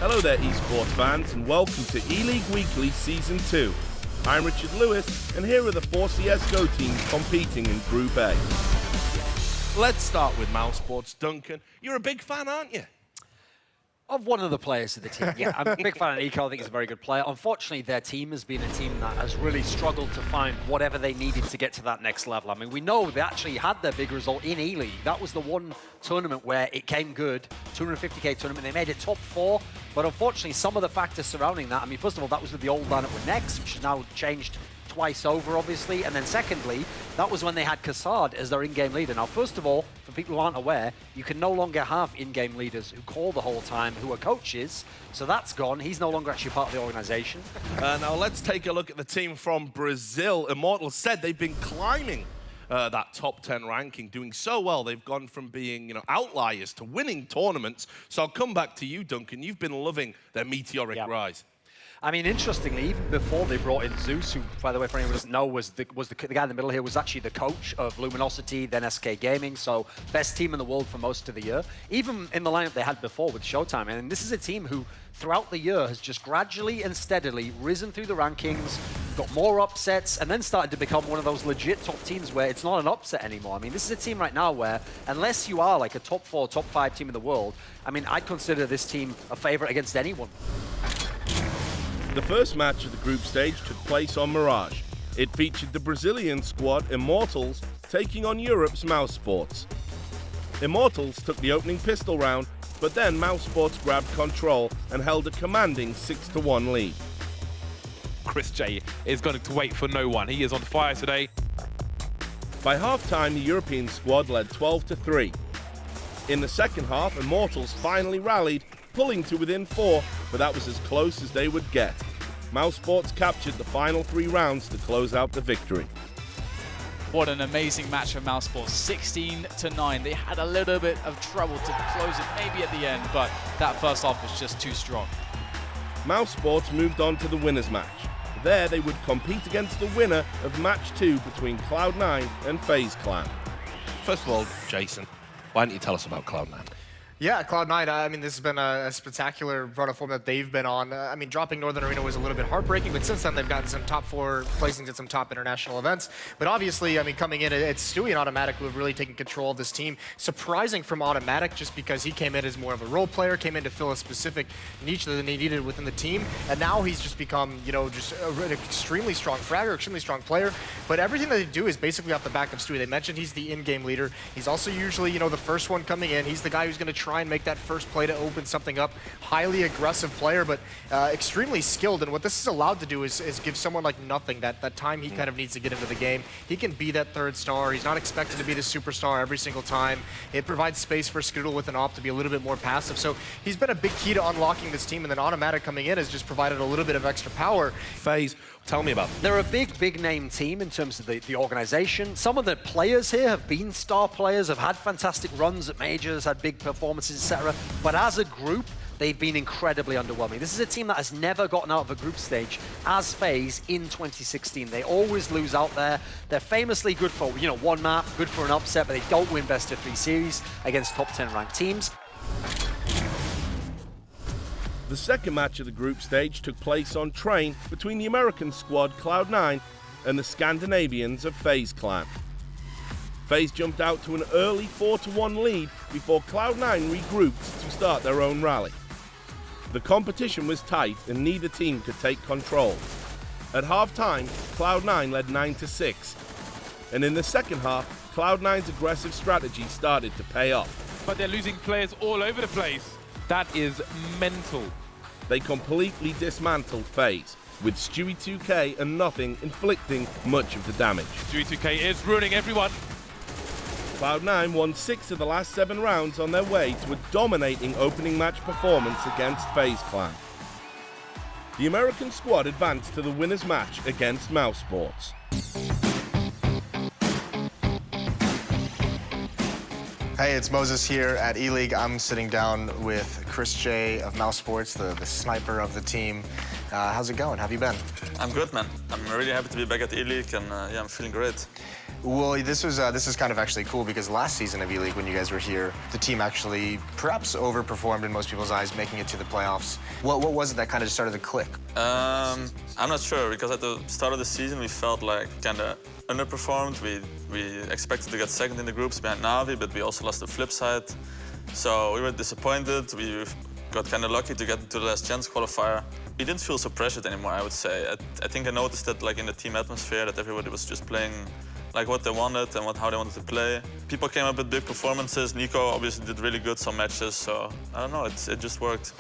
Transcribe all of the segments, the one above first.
Hello there, esports fans, and welcome to E-League Weekly Season 2. I'm Richard Lewis, and here are the 4 CSGO teams competing in Group A. Let's start with mousesports. Duncan, you're a big fan, aren't you? Of one of the players of the team, yeah. I'm a big fan of Nico. I think he's a very good player. Unfortunately, their team has been a team that has really struggled to find whatever they needed to get to that next level. I mean, we know they actually had their big result in E-League. That was the one tournament where it came good, 250k tournament. They made it top 4, but unfortunately, some of the factors surrounding that, I mean, first of all, that was with the old lineup with Next, which has now changed twice over, obviously, and then secondly, that was when they had Cassard as their in-game leader. Now, first of all, for people who aren't aware, you can no longer have in-game leaders who call the whole time, who are coaches, so that's gone. He's no longer actually part of the organization. Now, let's take a look at the team from Brazil. Immortal said they've been climbing that top 10 ranking, doing so well. They've gone from being, outliers to winning tournaments. So I'll come back to you, Duncan. You've been loving their meteoric rise. I mean, interestingly, even before they brought in Zeus, who, by the way, for anyone who doesn't know, was the guy in the middle here, was actually the coach of Luminosity, then SK Gaming, so best team in the world for most of the year. Even in the lineup they had before with Showtime, and this is a team who, throughout the year, has just gradually and steadily risen through the rankings, got more upsets, and then started to become one of those legit top teams where it's not an upset anymore. I mean, this is a team right now where, unless you are like a top 4, top 5 team in the world, I mean, I'd consider this team a favorite against anyone. The first match of the group stage took place on Mirage. It featured the Brazilian squad Immortals taking on Europe's mousesports. Immortals took the opening pistol round, but then mousesports grabbed control and held a commanding 6-1 lead. Chris J is going to wait for no one. He is on fire today. By half-time, the European squad led 12-3. In the second half, Immortals finally rallied, pulling to within 4, but that was as close as they would get. mousesports captured the final 3 rounds to close out the victory. What an amazing match for mousesports, 16-9. They had a little bit of trouble to close it maybe at the end, but that first half was just too strong. mousesports moved on to the winners match. There they would compete against the winner of match 2 between Cloud9 and FaZe Clan. First of all, Jason, why don't you tell us about Cloud9? Yeah, Cloud9, I mean, this has been a spectacular run of form that they've been on. I mean, dropping Northern Arena was a little bit heartbreaking, but since then they've gotten some top 4 placings at some top international events. But obviously, I mean, coming in, it's Stewie and Automatic who have really taken control of this team. Surprising from Automatic just because he came in as more of a role player, came in to fill a specific niche that he needed within the team. And now he's just become, just an extremely strong fragger, extremely strong player. But everything that they do is basically off the back of Stewie. They mentioned he's the in-game leader. He's also usually, the first one coming in. He's the guy who's going to try and make that first play to open something up. Highly aggressive player, but extremely skilled. And what this is allowed to do is give someone like Nothing that time he kind of needs to get into the game. He can be that 3rd star. He's not expected to be the superstar every single time. It provides space for Skidoodle with an op to be a little bit more passive. So he's been a big key to unlocking this team, and then Automatic coming in has just provided a little bit of extra power. FaZe, tell me about them. They're a big name team in terms of the organization. Some of the players here have been star players, have had fantastic runs at majors, had big performances, etc. But as a group, they've been incredibly underwhelming. This is a team that has never gotten out of a group stage as FaZe in 2016. They always lose out there. They're famously good for, one map, good for an upset, but they don't win best of 3 series against top 10 ranked teams. The second match of the group stage took place on Train between the American squad Cloud9 and the Scandinavians of FaZe Clan. FaZe jumped out to an early 4-1 lead before Cloud9 regrouped to start their own rally. The competition was tight and neither team could take control. At half-time, Cloud9 led 9-6. And in the second half, Cloud9's aggressive strategy started to pay off. But they're losing players all over the place. That is mental. They completely dismantled FaZe, with Stewie 2K and Nothing inflicting much of the damage. Stewie 2K is ruining everyone. Cloud9 won 6 of the last 7 rounds on their way to a dominating opening match performance against FaZe Clan. The American squad advanced to the winners match against mousesports. Hey, it's Moses here at E-League. I'm sitting down with Chris J of Mouse Sports, the sniper of the team. How's it going? How have you been? I'm good, man. I'm really happy to be back at Eleague, and yeah, I'm feeling great. Well, this is kind of actually cool because last season of Eleague, when you guys were here, the team actually perhaps overperformed in most people's eyes, making it to the playoffs. What was it that kind of started to click? I'm not sure, because at the start of the season we felt like kind of underperformed. We expected to get second in the groups behind Navi, but we also lost the flip side. So we were disappointed. We got kind of lucky to get into the last chance qualifier. We didn't feel so pressured anymore, I would say. I think I noticed that, like, in the team atmosphere, that everybody was just playing like what they wanted and how they wanted to play. People came up with big performances. Nico obviously did really good some matches, so I don't know, it just worked.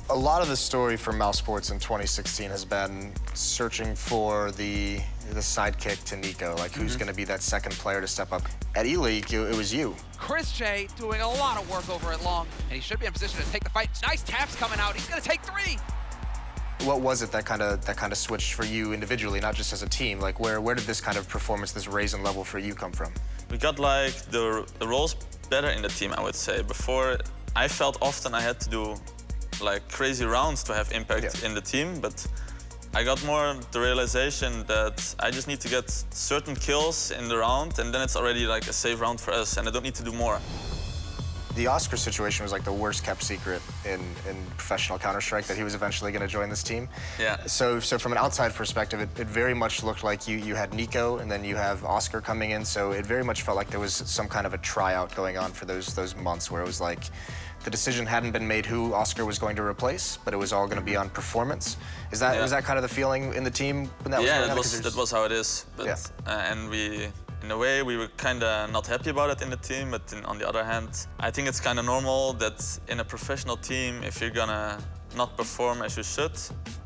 A lot of the story for Mouse Sports in 2016 has been searching for the sidekick to Nico, like who's going to be that second player to step up. At Eleague, it was you. Chris J doing a lot of work over at Long, and he should be in position to take the fight. Nice taps coming out. He's going to take 3. What was it that kind of switched for you individually, not just as a team? Like where did this kind of performance, this raise in level for you come from? We got like the roles better in the team, I would say. Before, I felt often I had to do like crazy rounds to have impact in the team, but I got more the realization that I just need to get certain kills in the round, and then it's already like a safe round for us, and I don't need to do more. The Oscar situation was like the worst kept secret in professional Counter-Strike, that he was eventually going to join this team. Yeah. So from an outside perspective, it very much looked like you had Nico, and then you have Oscar coming in, so it very much felt like there was some kind of a tryout going on for those months where it was like the decision hadn't been made who Oscar was going to replace, but it was all going to be on performance. Was that kind of the feeling in the team when that was going on? That was how it is. But, and in a way, we were kind of not happy about it in the team, but on the other hand, I think it's kind of normal that in a professional team, if you're gonna not perform as you should,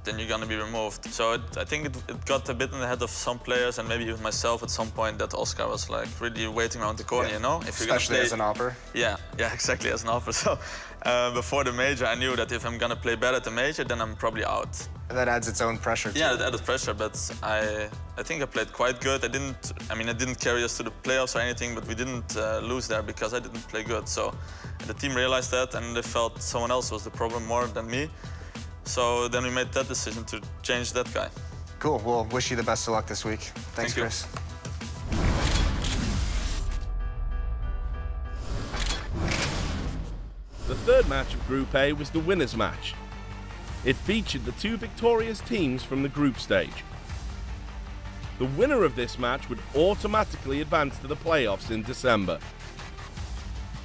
then you're gonna be removed. So I think it got a bit in the head of some players, and maybe even myself at some point, that Oscar was like really waiting around the corner, you know? If you're Especially as an opper. Yeah, exactly, as an opper. So before the major, I knew that if I'm gonna play bad at the major, then I'm probably out. And that adds its own pressure too. Yeah, it added pressure, but I think I played quite good. I didn't carry us to the playoffs or anything, but we didn't lose there because I didn't play good. So the team realized that, and they felt someone else was the problem more than me. So then we made that decision to change that guy. Cool. Well, wish you the best of luck this week. Thanks, Chris. The third match of Group A was the winners' match. It featured the 2 victorious teams from the group stage. The winner of this match would automatically advance to the playoffs in December.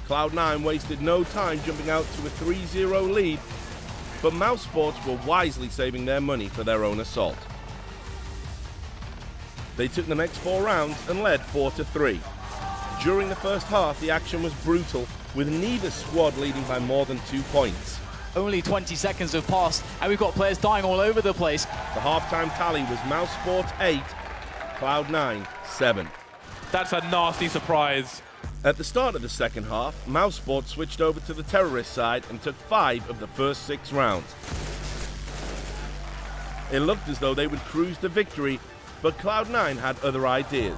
Cloud9 wasted no time jumping out to a 3-0 lead, but Mouse Sports were wisely saving their money for their own assault. They took the next 4 rounds and led 4-3. During the first half, the action was brutal, with neither squad leading by more than 2 points. Only 20 seconds have passed, and we've got players dying all over the place. The halftime tally was Mouse Sports 8, Cloud9 7. That's a nasty surprise. At the start of the second half, Mouse Sports switched over to the terrorist side and took 5 of the first 6 rounds. It looked as though they would cruise to victory, but Cloud9 had other ideas.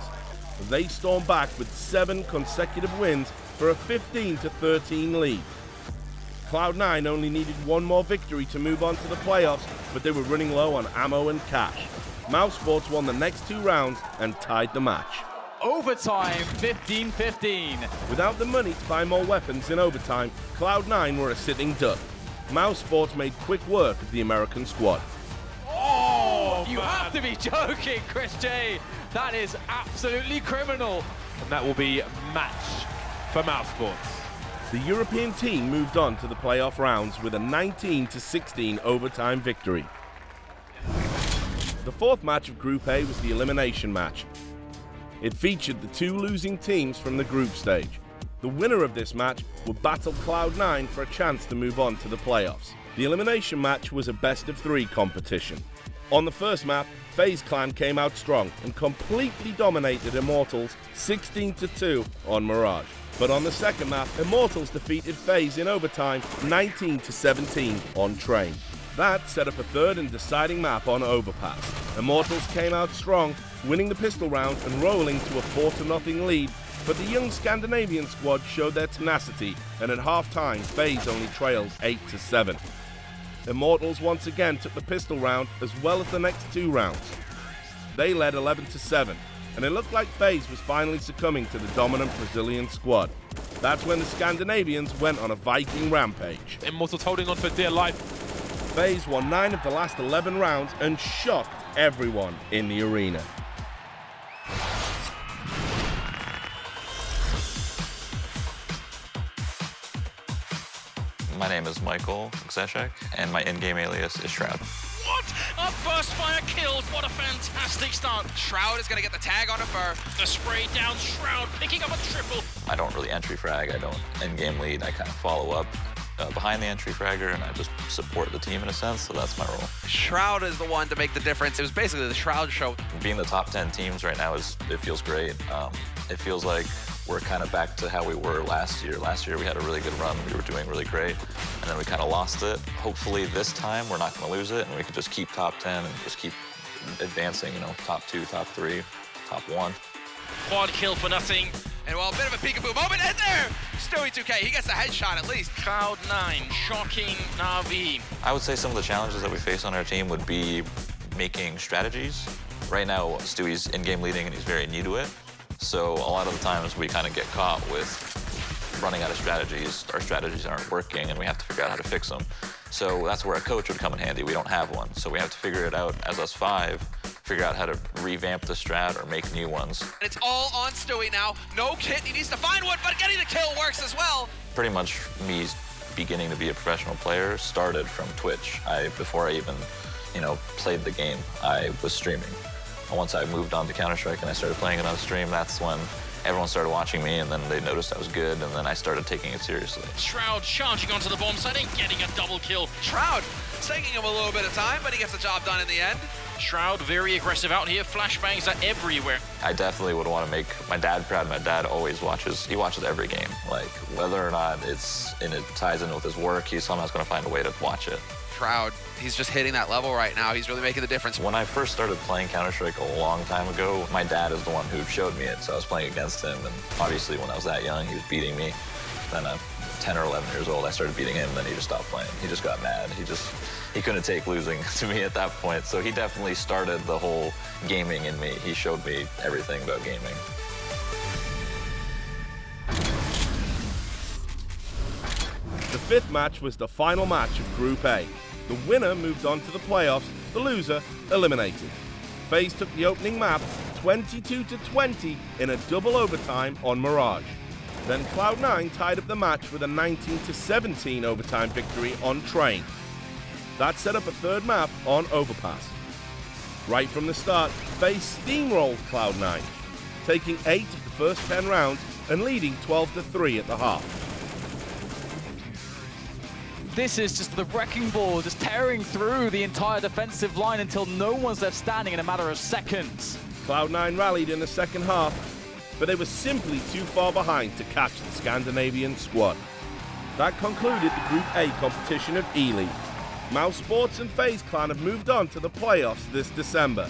They stormed back with 7 consecutive wins for a 15-13 lead. Cloud9 only needed 1 more victory to move on to the playoffs, but they were running low on ammo and cash. Mouse Sports won the next 2 rounds and tied the match. Overtime, 15-15. Without the money to buy more weapons in overtime, Cloud9 were a sitting duck. Mouse Sports made quick work of the American squad. Oh, you have to be joking, Chris J. That is absolutely criminal. And that will be match for Mouse Sports. The European team moved on to the playoff rounds with a 19-16 overtime victory. The fourth match of Group A was the elimination match. It featured the 2 losing teams from the group stage. The winner of this match would battle Cloud9 for a chance to move on to the playoffs. The elimination match was a best-of-3 competition. On the first map, FaZe Clan came out strong and completely dominated Immortals 16-2 on Mirage. But on the second map, Immortals defeated FaZe in overtime 19-17 on Train. That set up a third and deciding map on Overpass. Immortals came out strong, winning the pistol round and rolling to a 4-0 lead But the young Scandinavian squad showed their tenacity, and at half-time, FaZe only trailed 8-7. Immortals once again took the pistol round as well as the next 2 rounds. They led 11-7, and it looked like FaZe was finally succumbing to the dominant Brazilian squad. That's when the Scandinavians went on a Viking rampage. Immortals holding on for dear life. FaZe won 9 of the last 11 rounds and shocked everyone in the arena. My name is Michael Gzeszek, and my in-game alias is Shroud. What? A burst fire kills. What a fantastic start. Shroud is going to get the tag on a Fur. The spray down Shroud, picking up a triple. I don't really entry frag, I don't in-game lead. I kind of follow up behind the entry fragger, and I just support the team in a sense, so that's my role. Shroud is the one to make the difference. It was basically the Shroud show. Being the top 10 teams right now, it feels great. It feels like we're kind of back to how we were last year. Last year we had a really good run, we were doing really great, and then we kind of lost it. Hopefully this time we're not going to lose it, and we can just keep top 10 and just keep advancing, you know, top 2, top 3, top 1. Quad kill for nothing. And well, a bit of a peekaboo moment in there. Stewie 2K, he gets a headshot at least. Cloud9, shocking Na'Vi. I would say some of the challenges that we face on our team would be making strategies. Right now, Stewie's in-game leading and he's very new to it. So a lot of the times we kind of get caught with running out of strategies. Our strategies aren't working and we have to figure out how to fix them. So that's where a coach would come in handy. We don't have one. So we have to figure it out as us 5, figure out how to revamp the strat or make new ones. And it's all on Stewie now. No kit, he needs to find one, but getting the kill works as well. Pretty much me beginning to be a professional player started from Twitch. Before I even, played the game, I was streaming. And once I moved on to Counter-Strike and I started playing it on stream, that's when everyone started watching me, and then they noticed I was good, and then I started taking it seriously. Shroud charging onto the bomb site and getting a double kill. Shroud, it's taking him a little bit of time, but he gets the job done in the end. Shroud very aggressive out here. Flashbangs are everywhere. I definitely would want to make my dad proud. My dad always watches. He watches every game. Like, whether or not it ties in with his work, he's somehow going to find a way to watch it. Shroud, he's just hitting that level right now. He's really making the difference. When I first started playing Counter-Strike a long time ago, my dad is the one who showed me it, so I was playing against him, and obviously when I was that young, he was beating me. Then I'm 10 or 11 years old, I started beating him, then he just stopped playing. He just got mad. He couldn't take losing to me at that point, so he definitely started the whole gaming in me. He showed me everything about gaming. The 5th match was the final match of Group A. The winner moved on to the playoffs, the loser eliminated. FaZe took the opening map 22-20 in a double overtime on Mirage. Then Cloud9 tied up the match with a 19-17 overtime victory on Train. That set up a 3rd map on Overpass. Right from the start, FaZe steamrolled Cloud9, taking 8 of the first 10 rounds and leading 12-3 at the half. This is just the wrecking ball, just tearing through the entire defensive line until no one's left standing in a matter of seconds. Cloud9 rallied in the second half, but they were simply too far behind to catch the Scandinavian squad. That concluded the Group A competition of Eleague. Mouse Sports and FaZe Clan have moved on to the playoffs this December.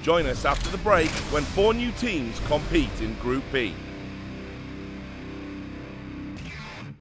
Join us after the break when 4 new teams compete in Group B.